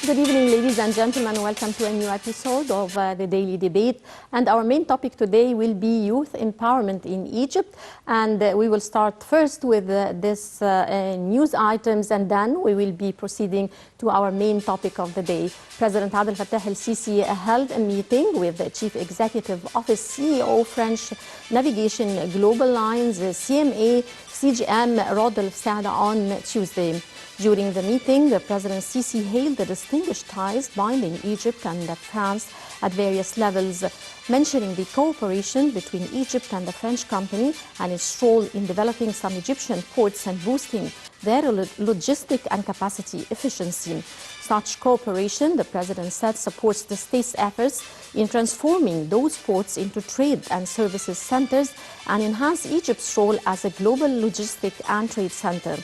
Good evening, ladies and gentlemen. Welcome to a new episode of the Daily Debate. And our main topic today will be youth empowerment in Egypt. And we will start first with this news items, and then we will be proceeding to our main topic of the day. President Abdel Fattah el-Sisi held a meeting with the Chief Executive Office CEO French Navigation Global Lines, CMA, CGM Rodolphe Saada on Tuesday. During the meeting, President Sisi hailed the distinguished ties binding Egypt and France at various levels, mentioning the cooperation between Egypt and the French company and its role in developing some Egyptian ports and boosting their logistic and capacity efficiency. Such cooperation, the President said, supports the state's efforts in transforming those ports into trade and services centers and enhance Egypt's role as a global logistic and trade center.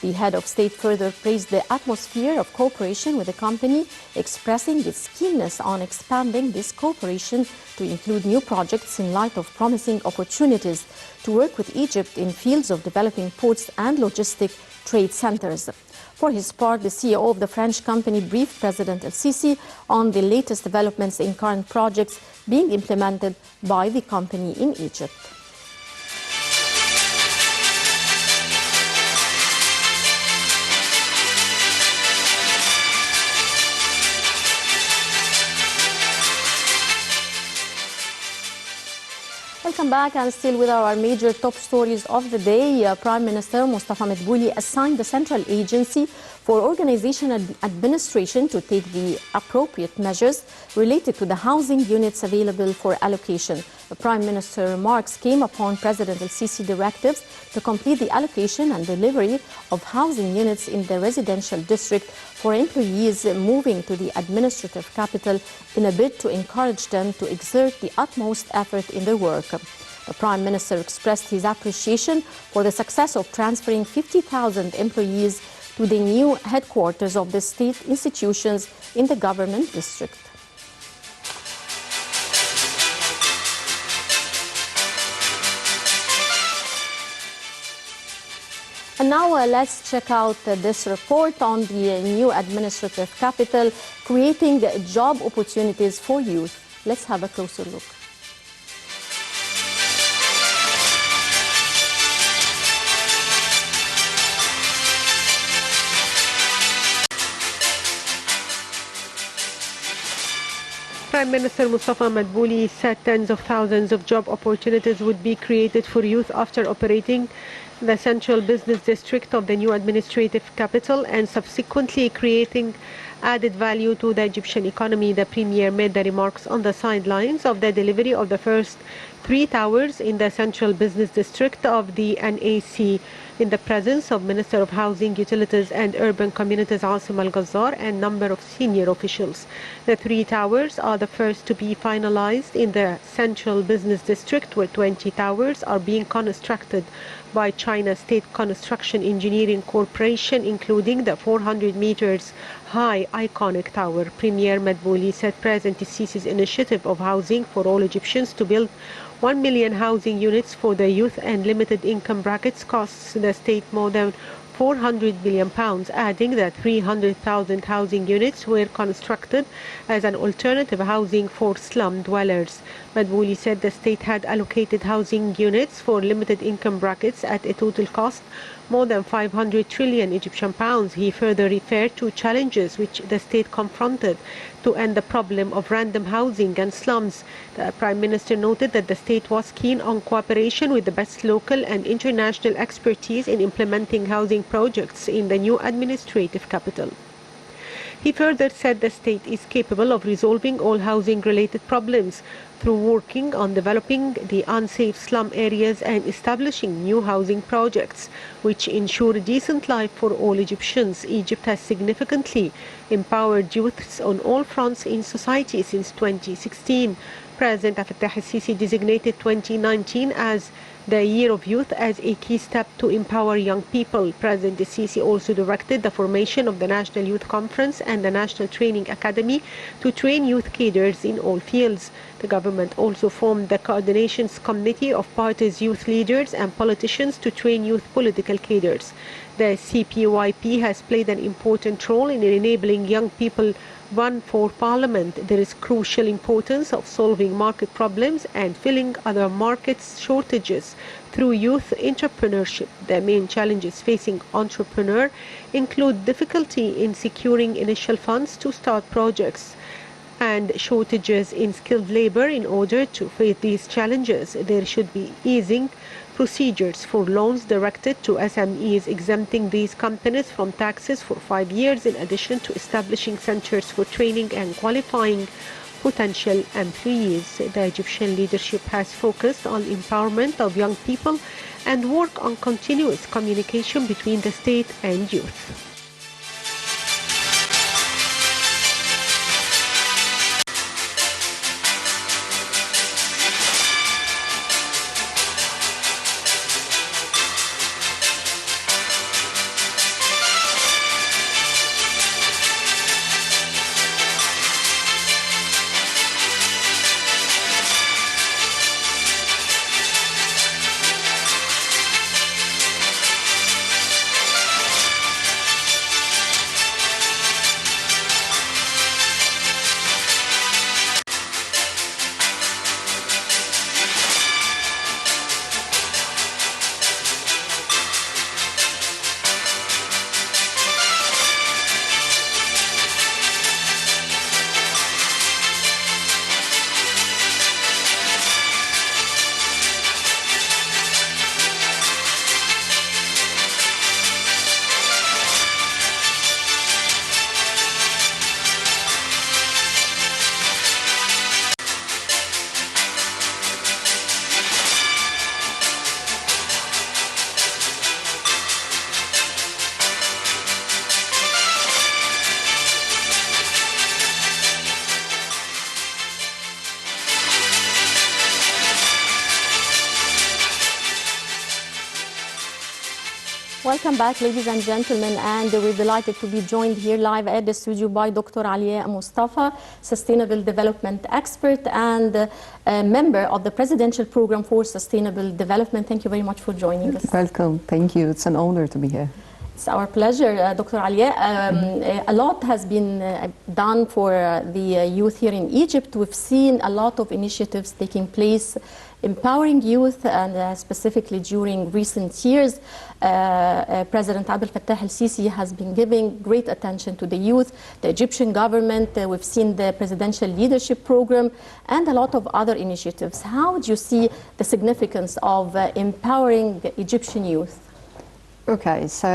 The head of state further praised the atmosphere of cooperation with the company, expressing its keenness on expanding this cooperation to include new projects in light of promising opportunities to work with Egypt in fields of developing ports and logistic trade centers. For his part, the CEO of the French company briefed President el-Sisi on the latest developments in current projects being implemented by the company in Egypt. Welcome back, and still with our major top stories of the day. Prime Minister Mostafa assigned the Central Agency for Organization and Administration to take the appropriate measures related to the housing units available for allocation. The Prime Minister's remarks came upon President el-Sisi directives to complete the allocation and delivery of housing units in the residential district for employees moving to the administrative capital in a bid to encourage them to exert the utmost effort in their work. The Prime Minister expressed his appreciation for the success of transferring 50,000 employees to the new headquarters of the state institutions in the government district. And now let's check out this report on the new administrative capital, creating job opportunities for youth. Let's have a closer look. Prime Minister Mostafa said tens of thousands of job opportunities would be created for youth after operating the central business district of the new administrative capital and subsequently creating added value to the Egyptian economy. The Premier made the remarks on the sidelines of the delivery of the first 3 towers in the central business district of the NAC in the presence of Minister of Housing, Utilities and Urban Communities Asim Al-Ghazar and number of senior officials. The 3 towers are the first to be finalized in the central business district, where 20 towers are being constructed by China State Construction Engineering Corporation, including the 400 meters high iconic tower. Premier Madbouli said President Sisi's initiative of housing for all Egyptians to build 1 million housing units for the youth and limited income brackets costs the state more than £400 billion, adding that 300,000 housing units were constructed as an alternative housing for slum dwellers. Madbouli said the state had allocated housing units for limited income brackets at a total cost more than 500 trillion Egyptian pounds. He further referred to challenges which the state confronted to end the problem of random housing and slums. The Prime Minister noted that the state was keen on cooperation with the best local and international expertise in implementing housing projects in the new administrative capital. He further said the state is capable of resolving all housing-related problems through working on developing the unsafe slum areas and establishing new housing projects which ensure a decent life for all Egyptians. Egypt has significantly empowered youths on all fronts in society since 2016. President Fattah el-Sisi designated 2019 as the Year of Youth as a key step to empower young people. President Sisi also directed the formation of the National Youth Conference and the National Training Academy to train youth cadres in all fields. The government also formed the Coordinations Committee of parties, youth leaders and politicians to train youth political cadres. The CPYP has played an important role in enabling young people run for parliament. There is crucial importance of solving market problems and filling other markets shortages through youth entrepreneurship. The main challenges facing entrepreneurs include difficulty in securing initial funds to start projects and shortages in skilled labor. In order to face these challenges, there should be easing procedures for loans directed to SMEs, exempting these companies from taxes for 5 years, in addition to establishing centers for training and qualifying potential employees. The Egyptian leadership has focused on empowerment of young people and work on continuous communication between the state and youth. Welcome back, ladies and gentlemen, and we're delighted to be joined here live at the studio by Dr. Aliaa Mostafa, Sustainable Development Expert and a member of the Presidential Program for Sustainable Development. Thank you very much for joining us. Welcome. Thank you. It's an honor to be here. It's our pleasure, Dr. Aliaa. A lot has been done for the youth here in Egypt. We've seen a lot of initiatives taking place empowering youth, and specifically during recent years, President Abdel Fattah el-Sisi has been giving great attention to the youth. The Egyptian government, we've seen the Presidential Leadership Program, and a lot of other initiatives. How do you see the significance of empowering Egyptian youth? Okay, so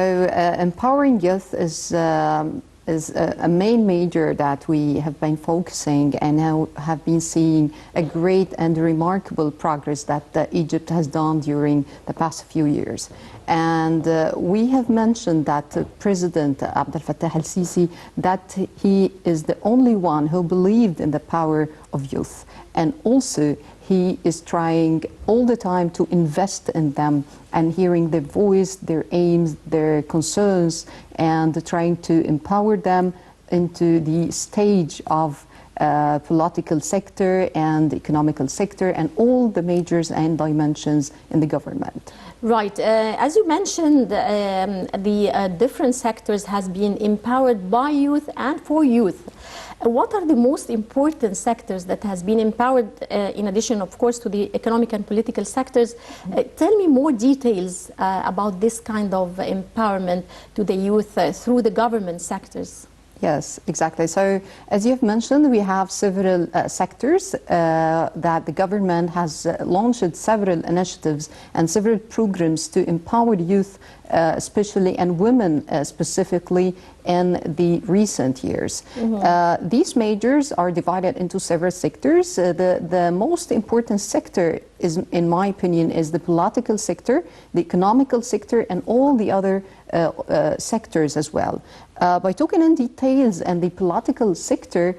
empowering youth is a main major that we have been focusing and now have been seeing a great and remarkable progress that Egypt has done during the past few years. And we have mentioned that President Abdel Fattah el-Sisi, that he is the only one who believed in the power of youth. And also he is trying all the time to invest in them and hearing their voice, their aims, their concerns, and trying to empower them into the stage of political sector and economical sector and all the majors and dimensions in the government. Right. As you mentioned, the different sectors has been empowered by youth and for youth. What are the most important sectors that has been empowered, in addition, of course, to the economic and political sectors? Tell me more details about this kind of empowerment to the youth through the government sectors. Yes, exactly. So, as you've mentioned, we have several sectors that the government has launched several initiatives and several programs to empower youth, especially, and women specifically in the recent years. Mm-hmm. These majors are divided into several sectors. The most important sector is, in my opinion, is the political sector, the economical sector, and all the other sectors as well. By talking in details and the political sector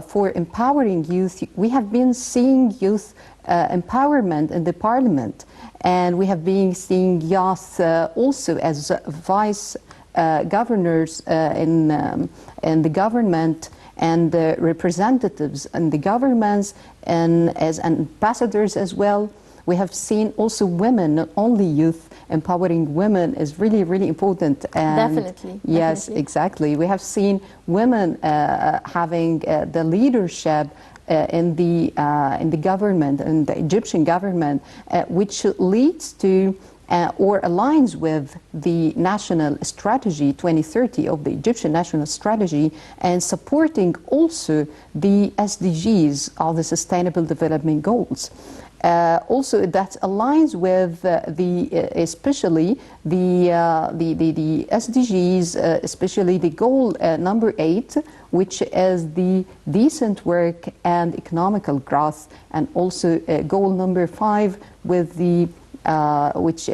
for empowering youth, we have been seeing youth empowerment in the parliament, and we have been seeing youth also as vice governors in the government and representatives in the governments and as ambassadors as well. We have seen also women, not only youth, empowering women is really, really important. And Definitely. yes, Definitely. exactly. We have seen women having the leadership in the government, in the Egyptian government, which leads to or aligns with the national strategy 2030 of the Egyptian national strategy, and supporting also the SDGs of the Sustainable Development Goals. Also, that aligns with especially the SDGs, especially the goal number 8, which is the decent work and economical growth, and also goal number 5 with the which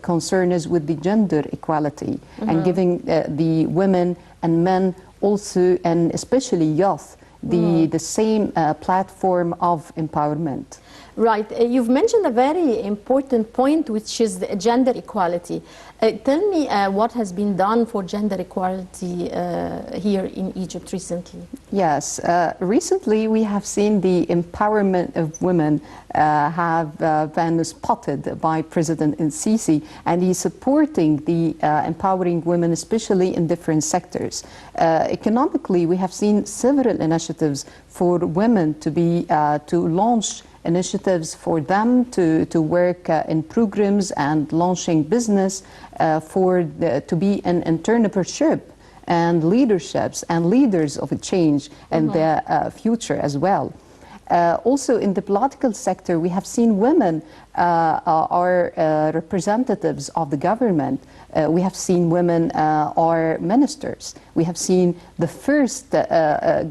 concerns with the gender equality, and giving the women and men also, and especially youth, the same platform of empowerment. Right. You've mentioned a very important point, which is the gender equality. Tell me what has been done for gender equality here in Egypt recently. Yes, recently we have seen the empowerment of women have been spotted by President Sisi, and he's supporting the empowering women, especially in different sectors. Economically, we have seen several initiatives for women to be to launch initiatives for them to work in programs and launching business to be an entrepreneurship and leaderships and leaders of a change in the future as well. Also in the political sector, we have seen women are representatives of the government. We have seen women are ministers. We have seen the first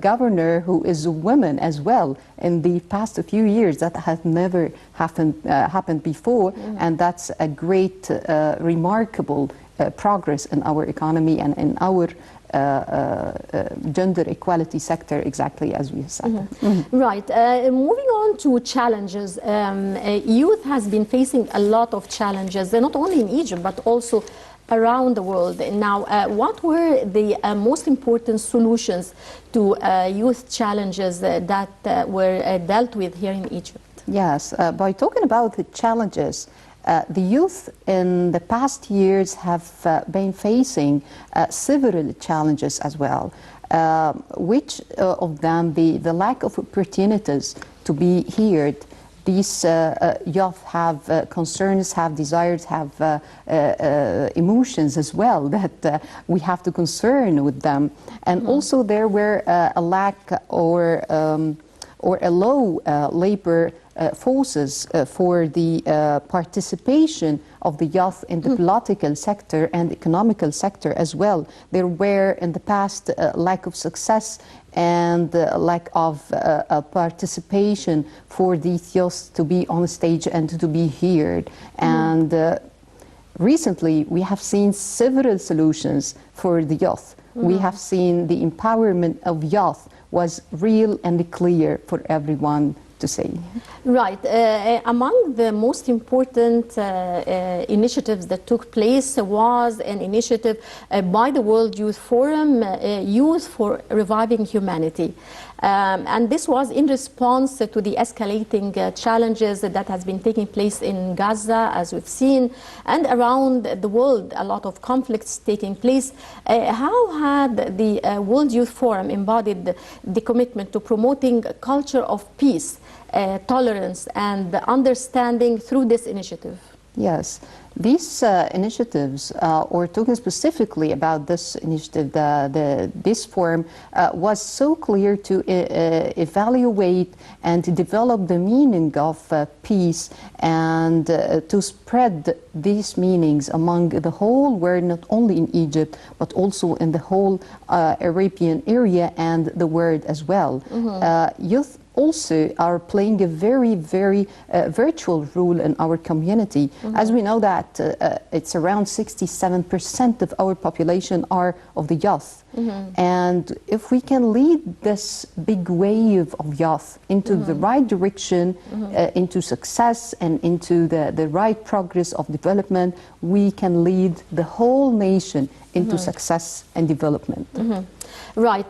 governor who is a woman as well in the past few years. That has never happened before, and that's a great, remarkable progress in our economy and in our gender equality sector, exactly as we said. Right. Moving on to challenges, youth has been facing a lot of challenges, not only in Egypt but also around the world. Now, what were the most important solutions to youth challenges that were dealt with here in Egypt? Yes, by talking about the challenges, the youth in the past years have been facing several challenges as well, which of them the lack of opportunities to be heard. These youth have concerns, have desires, have emotions as well that we have to concern with them. And also there were a lack or a low labor forces for the participation of the youth in the political sector and economical sector as well. There were in the past lack of success and lack of participation for these youth to be on stage and to be heard. And recently we have seen several solutions for the youth. We have seen the empowerment of youth was real and clear for everyone to see. Right. Among the most important initiatives that took place was an initiative by the World Youth Forum, Youth for Reviving Humanity. And this was in response to the escalating challenges that has been taking place in Gaza, as we've seen, and around the world, a lot of conflicts taking place. How had the World Youth Forum embodied the commitment to promoting a culture of peace, tolerance, and understanding through this initiative? Yes, these initiatives, or talking specifically about this initiative, this forum was so clear to evaluate and to develop the meaning of peace and to spread these meanings among the whole world, not only in Egypt, but also in the whole Arabian area and the world as well. Youth also are playing a very, very virtual role in our community. As we know that it's around 67% of our population are of the youth. And if we can lead this big wave of youth into the right direction, into success and into the right progress of development, we can lead the whole nation into success and development. Right.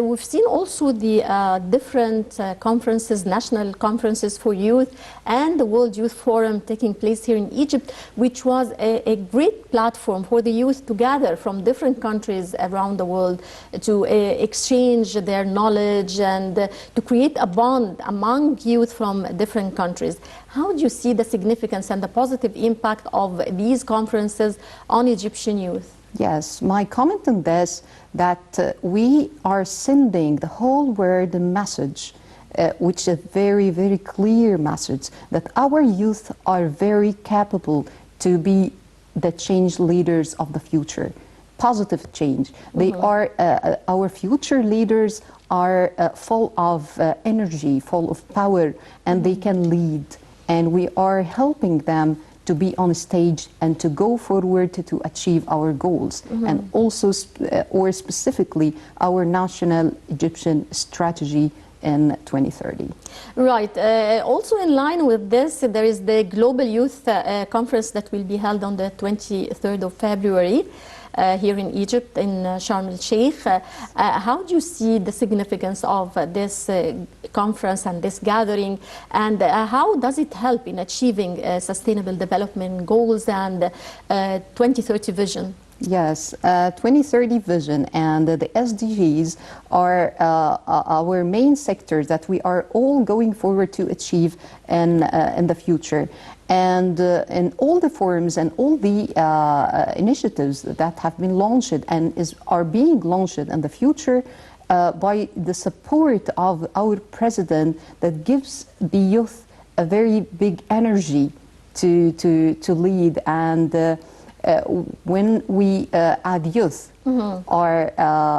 We've seen also the different conferences, national conferences for youth, and the World Youth Forum taking place here in Egypt, which was a great platform for the youth to gather from different countries around the world to exchange their knowledge and to create a bond among youth from different countries. How do you see the significance and the positive impact of these conferences on Egyptian youth? Yes, my comment on this, that we are sending the whole world a message, which is a very, very clear message, that our youth are very capable to be the change leaders of the future, positive change. They are, our future leaders are full of energy, full of power, and they can lead. And we are helping them to be on stage and to go forward to achieve our goals, and also or specifically our national Egyptian strategy in 2030. Right. Also in line with this, there is the Global Youth Conference that will be held on the 23rd of February. Here in Egypt, in Sharm el-Sheikh. How do you see the significance of this conference and this gathering, and how does it help in achieving sustainable development goals and 2030 vision? Yes, 2030 vision and the SDGs are our main sectors that we are all going forward to achieve in the future. And in all the forums and all the initiatives that have been launched and are being launched in the future by the support of our president, that gives the youth a very big energy to lead. And when we add youth are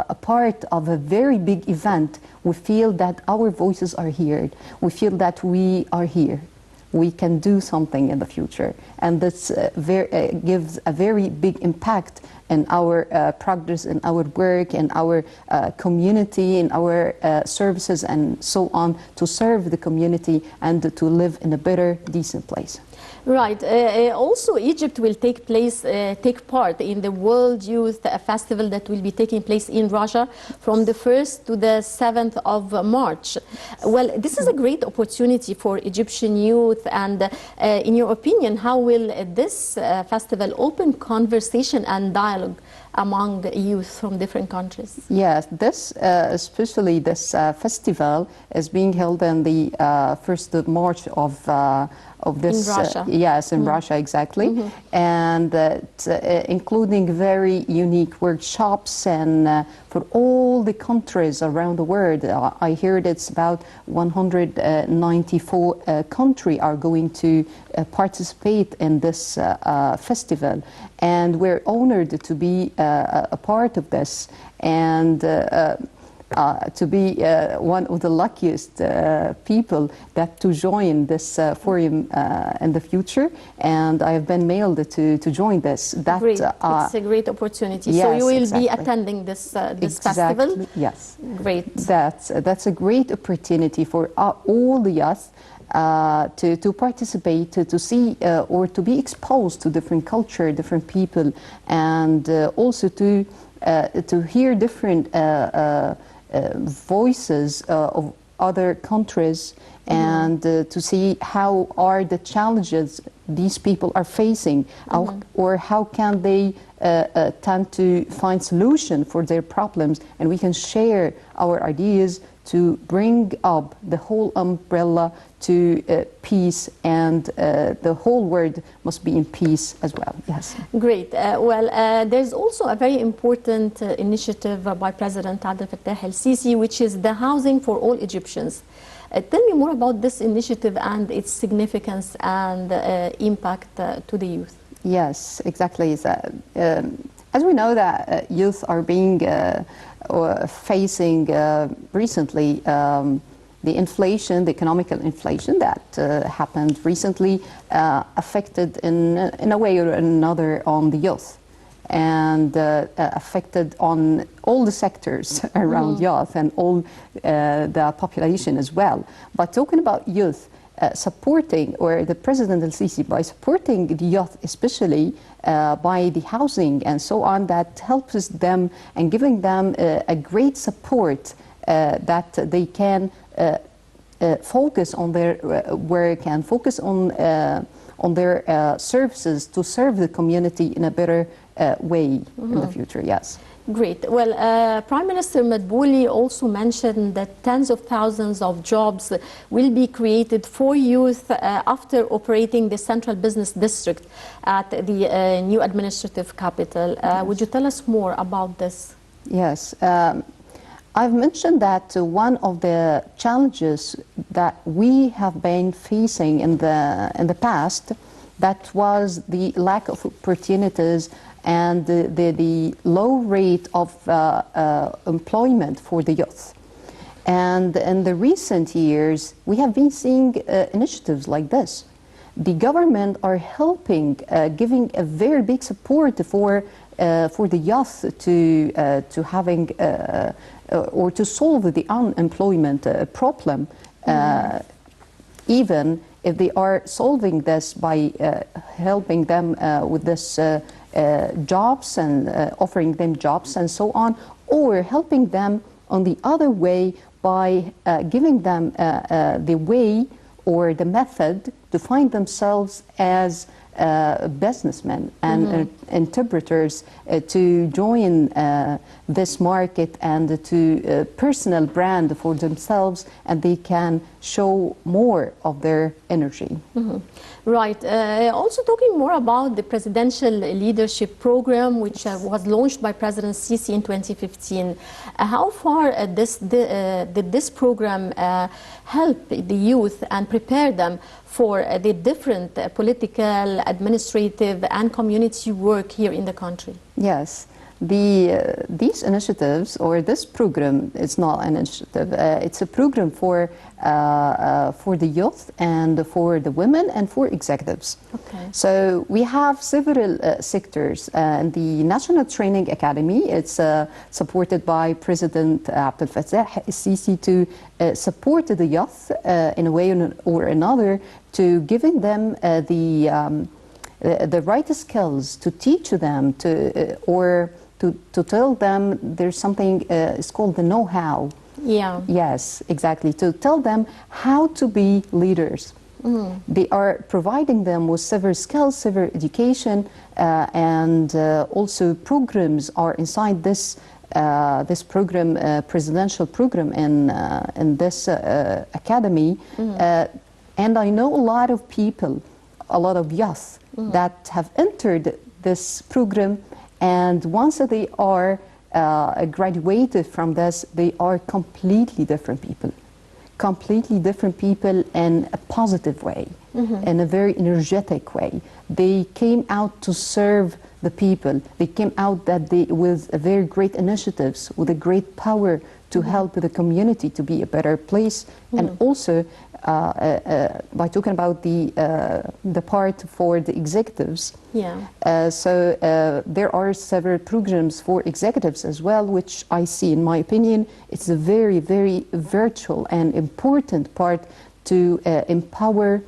a part of a very big event, we feel that our voices are heard. We feel that we are here. We can do something in the future, and this gives a very big impact in our progress, in our work, in our community, in our services, and so on, to serve the community and to live in a better, decent place. Right. Also, Egypt will take part in the World Youth Festival that will be taking place in Russia from the 1st to the 7th of March. Well, this is a great opportunity for Egyptian youth, and in your opinion, how will this festival open conversation and dialogue among youth from different countries? Yes, especially this festival is being held on the 1st of March of this. In Russia. Yes, in Russia, exactly. And including very unique workshops and for all the countries around the world. I heard it's about 194 countries are going to participate in this festival. And we're honored to be a part of this, and to be one of the luckiest people to join this forum in the future, and I have been mailed to join this. Great. It's a great opportunity. Yes, so you will exactly. be attending this Exactly. festival? Yes. Great. That's a great opportunity for all the youth to participate, to see or to be exposed to different culture, different people, and also to hear different voices of other countries, and to see how are the challenges these people are facing, or how can they tend to find solution for their problems, and we can share our ideas to bring up the whole umbrella to peace, and the whole world must be in peace as well. Yes. Great. There's also a very important initiative by President Abdel Fattah el-Sisi, which is the housing for all Egyptians. Tell me more about this initiative and its significance and impact to the youth. Yes, exactly. As we know that youth are being facing recently the inflation, the economical inflation that happened recently, affected in a way or another on the youth, and affected on all the sectors around youth and all the population as well. But talking about youth, supporting, or the President al-Sisi, by supporting the youth, especially by the housing and so on, that helps them and giving them a great support that they can focus on their work and focus on their services to serve the community in a better way in the future. Yes. Great. Well, Prime Minister Madbouli also mentioned that tens of thousands of jobs will be created for youth after operating the Central Business District at the new administrative capital. Yes. Would you tell us more about this? Yes. I've mentioned that one of the challenges that we have been facing in the past, that was the lack of opportunities and the low rate of employment for the youth. And in the recent years, we have been seeing initiatives like this. The government are helping, giving a very big support for the youth to having or to solve the unemployment problem, even if they are solving this by helping them with this jobs and offering them jobs and so on, or helping them on the other way by giving them the way or the method to find themselves as businessmen and interpreters to join this market and to personal brand for themselves, and they can show more of their energy. Right. Also talking more about the Presidential Leadership Program, which was launched by President Sisi in 2015. How far did this program help the youth and prepare them for the different political, administrative, and community work here in the country? Yes. These initiatives, or this program, it's not an initiative, it's a program for the youth and for the women and for executives. Okay. So we have several sectors. And the National Training Academy, it's supported by President Abdel Fattah al-Sisi to support the youth in a way or another, to giving them the right skills, to teach them, to tell them there's something, it's called the know-how. Yeah. Yes, exactly. To tell them how to be leaders. They are providing them with several skills, several education, and also programs are inside this this program, presidential program in this academy. And I know a lot of people, a lot of youth that have entered this program, and once they are graduated from this, they are completely different people. Completely different people in a positive way, in a very energetic way. They came out to serve the people. They came out with very great initiatives, with a great power to help the community to be a better place, and also by talking about the part for the executives. Yeah. So there are several programs for executives as well, which I see, in my opinion, it's a very, very virtual and important part to empower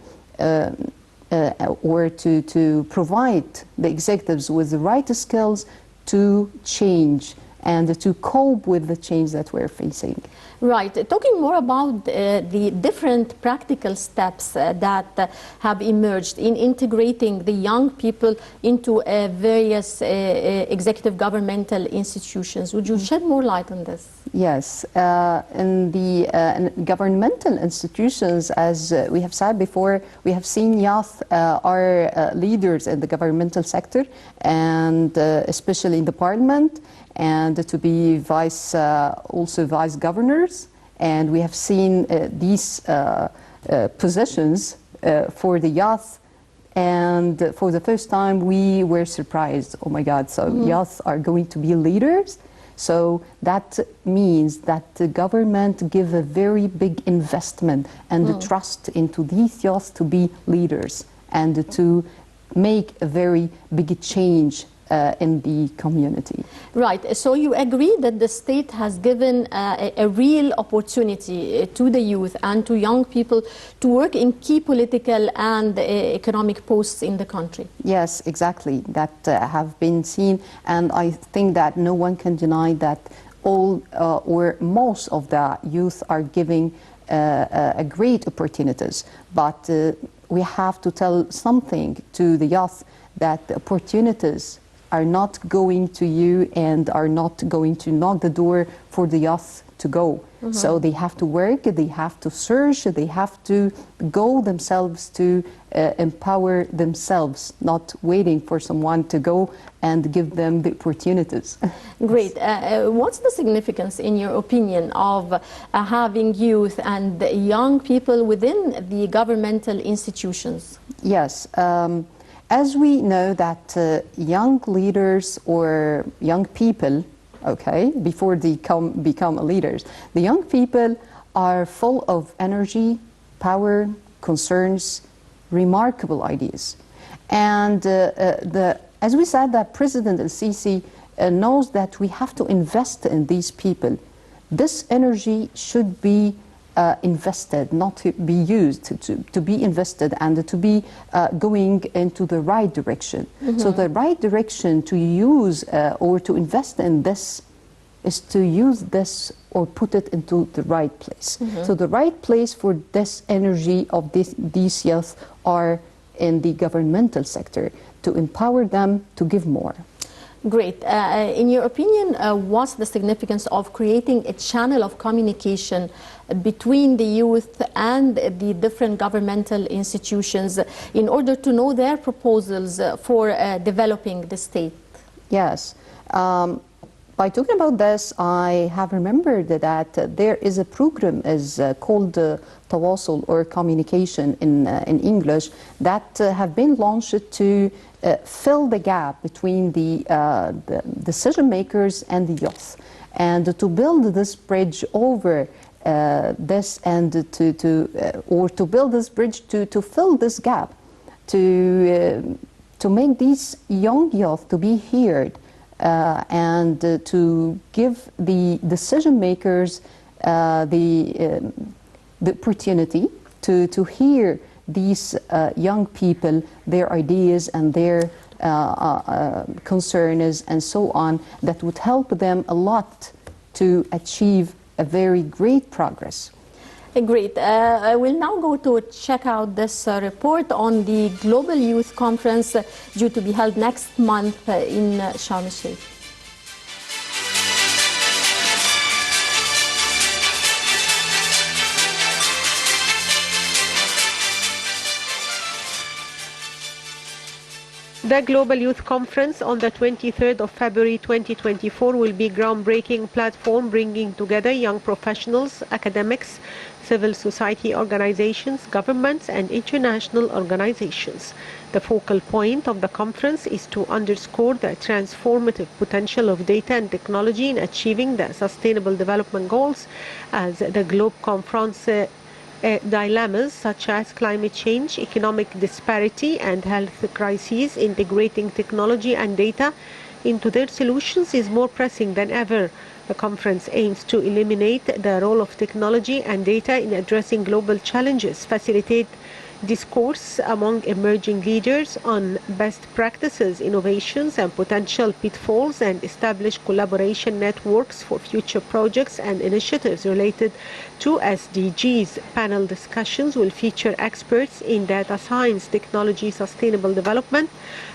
or to provide the executives with the right skills to change and to cope with the change that we're facing. Right. Talking more about the different practical steps that have emerged in integrating the young people into various executive governmental institutions. Would you shed more light on this? Yes. In the governmental institutions, as we have said before, we have seen youth are leaders in the governmental sector, and especially in the parliament, and to be also vice governors. And we have seen these positions for the youth, and for the first time we were surprised. Oh my God, so youth are going to be leaders? So that means that the government give a very big investment and trust into these youth to be leaders and to make a very big change in the community. Right. So you agree that the state has given a real opportunity to the youth and to young people to work in key political and economic posts in the country? Yes, exactly. That have been seen, and I think that no one can deny that all or most of the youth are giving a great opportunities. But we have to tell something to the youth, that the opportunities are not going to you and are not going to knock the door for the youth to go. So they have to work, they have to search, they have to go themselves to empower themselves, not waiting for someone to go and give them the opportunities. Great. What's the significance, in your opinion, of having youth and young people within the governmental institutions? Yes. As we know that young leaders or young people, okay, before they become leaders, the young people are full of energy, power, concerns, remarkable ideas. And as we said, that President Al-Sisi knows that we have to invest in these people. This energy should be invested, not to be used, to be invested and to be going into the right direction. So the right direction to use or to invest in this is to use this or put it into the right place. So the right place for this energy of these youth are in the governmental sector, to empower them to give more. Great. In your opinion, what's the significance of creating a channel of communication between the youth and the different governmental institutions in order to know their proposals for developing the state? Yes. By talking about this, I have remembered that there is a program called Tawasul, or communication in English, that have been launched to fill the gap between the decision makers and the youth, and to build this bridge over this, and to build this bridge to fill this gap, to make these young youth to be heard, and to give the decision makers the opportunity to hear these young people, their ideas and their concerns and so on, that would help them a lot to achieve a very great progress. Great. I will now go to check out this report on the Global Youth Conference due to be held next month in Sharm el-Sheikh. The Global Youth Conference on the 23rd of February 2024 will be a groundbreaking platform bringing together young professionals, academics, civil society organizations, governments, and international organizations. The focal point of the conference is to underscore the transformative potential of data and technology in achieving the Sustainable Development Goals, as the globe confronts dilemmas such as climate change, economic disparity, and health crises. Integrating technology and data into their solutions is more pressing than ever. The conference aims to eliminate the role of technology and data in addressing global challenges, facilitate discourse among emerging leaders on best practices, innovations, and potential pitfalls, and establish collaboration networks for future projects and initiatives related to SDGs. Panel discussions will feature experts in data science, technology, sustainable development,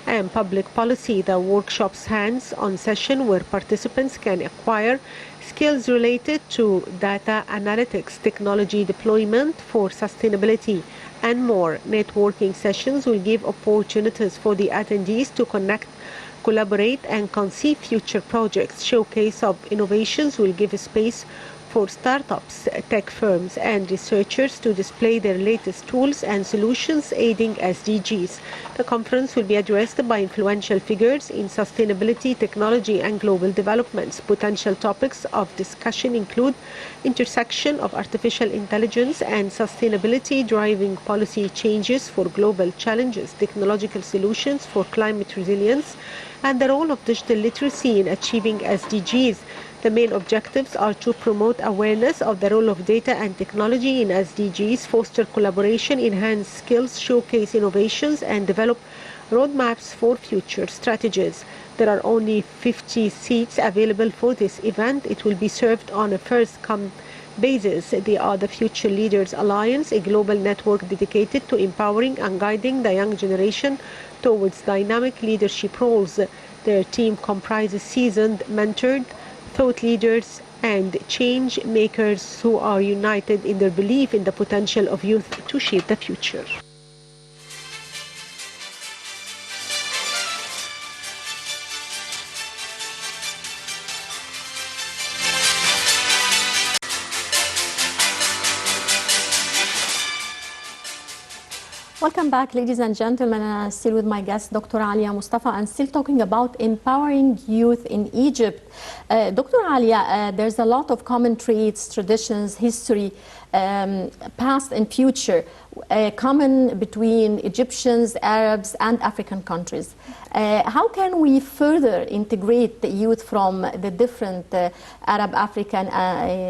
and public policy. The workshop's hands-on session where participants can acquire skills related to data analytics, technology deployment for sustainability, and more. Networking sessions will give opportunities for the attendees to connect, collaborate, and conceive future projects. Showcase of innovations will give space for startups, tech firms, and researchers to display their latest tools and solutions aiding SDGs. The conference will be addressed by influential figures in sustainability, technology, and global developments. Potential topics of discussion include intersection of artificial intelligence and sustainability driving policy changes for global challenges, technological solutions for climate resilience, and the role of digital literacy in achieving SDGs. The main objectives are to promote awareness of the role of data and technology in SDGs, foster collaboration, enhance skills, showcase innovations, and develop roadmaps for future strategies. There are only 50 seats available for this event. It will be served on a first-come basis. They are the Future Leaders Alliance, a global network dedicated to empowering and guiding the young generation towards dynamic leadership roles. Their team comprises seasoned, mentored thought leaders and change makers who are united in their belief in the potential of youth to shape the future. Welcome back, ladies and gentlemen. Still with my guest, Dr. Aliaa Mostafa, and still talking about empowering youth in Egypt. Dr. Aliaa, there's a lot of common traits, traditions, history, past and future, common between Egyptians, Arabs, and African countries. How can we further integrate the youth from the different Arab African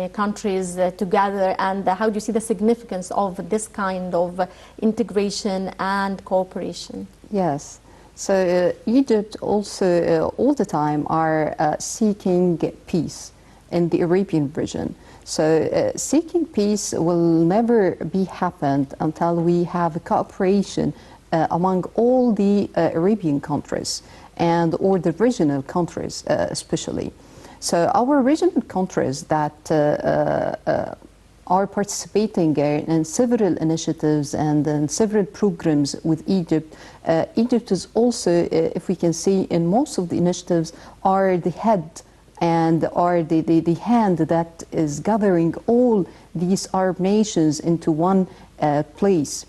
countries together, and how do you see the significance of this kind of integration and cooperation? Yes. So Egypt also all the time are seeking peace in the Arabian region. So seeking peace will never be happened until we have a cooperation among all the Arabian countries and or the regional countries especially. So our regional countries that are participating in several initiatives and in several programs with Egypt. Egypt is also, if we can see, in most of the initiatives are the head and are the hand that is gathering all these Arab nations into one place.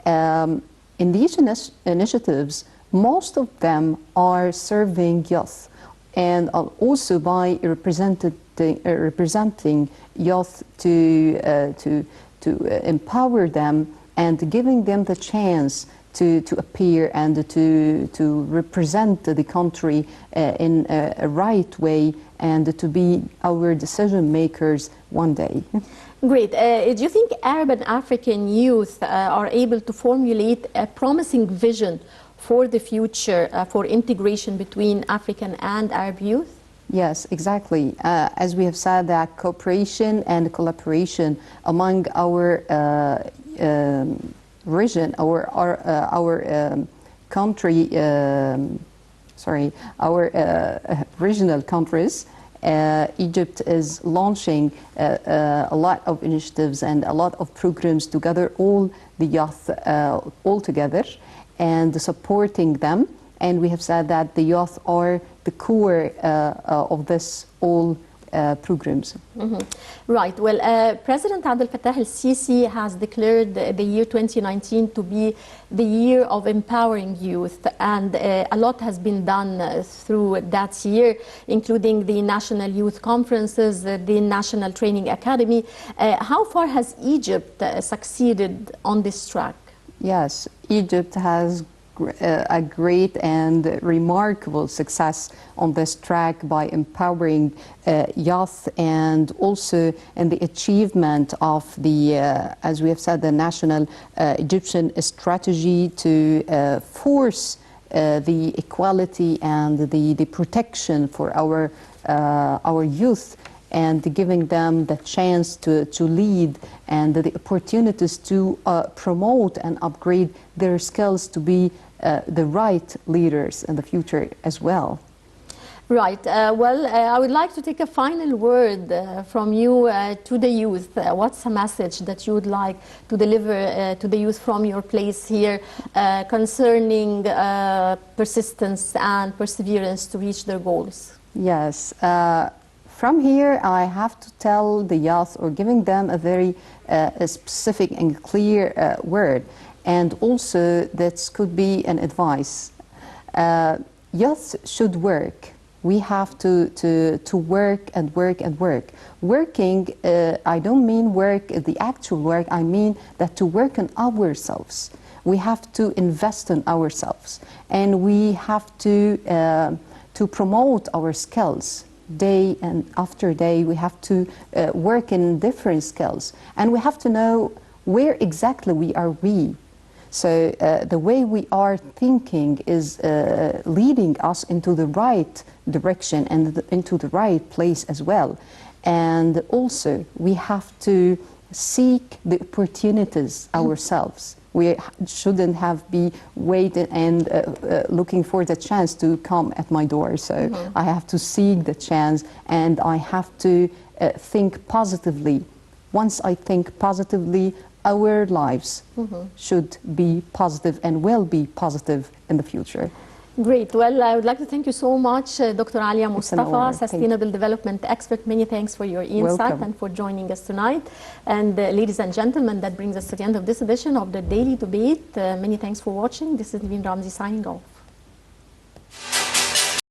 In these initiatives, most of them are serving youth and also by representing youth to empower them and giving them the chance to appear and to represent the country in a right way and to be our decision makers one day. Great. Do you think Arab and African youth are able to formulate a promising vision for the future for integration between African and Arab youth? Yes, exactly. As we have said, that cooperation and collaboration among our region, our country, our regional countries. Egypt is launching a lot of initiatives and a lot of programs to gather all the youth all together and supporting them. And we have said that the youth are the core of this all programs. Mm-hmm. Right. Well, President Abdel Fattah el-Sisi has declared the year 2019 to be the year of empowering youth, and a lot has been done through that year, including the National Youth Conferences, the National Training Academy. How far has Egypt succeeded on this track? Yes, Egypt has a great and remarkable success on this track by empowering youth and also in the achievement of the, as we have said, the national Egyptian strategy to force the equality and the protection for our youth and giving them the chance to lead and the opportunities to promote and upgrade their skills to be the right leaders in the future as well. Right. Well, I would like to take a final word from you to the youth. What's a message that you would like to deliver to the youth from your place here concerning persistence and perseverance to reach their goals? Yes. From here, I have to tell the youth or giving them a very specific and clear word. And also, that could be an advice. Youth should work. We have to work and work and work. Working, I don't mean work, the actual work, I mean that to work on ourselves. We have to invest in ourselves. And we have to promote our skills. Day and after day, we have to work in different skills. And we have to know where exactly we are weak. So the way we are thinking is leading us into the right direction and into the right place as well. And also, we have to seek the opportunities ourselves. We shouldn't have be waiting and looking for the chance to come at my door. So I have to seek the chance, and I have to think positively. Once I think positively, our lives should be positive and will be positive in the future. Great. Well, I would like to thank you so much, Dr. Aliaa Mostafa, honor. Sustainable Development Expert. Many thanks for your insight Welcome. and for joining us tonight. And ladies and gentlemen, that brings us to the end of this edition of the Daily Debate. Many thanks for watching. This is Naveen Ramzi signing off.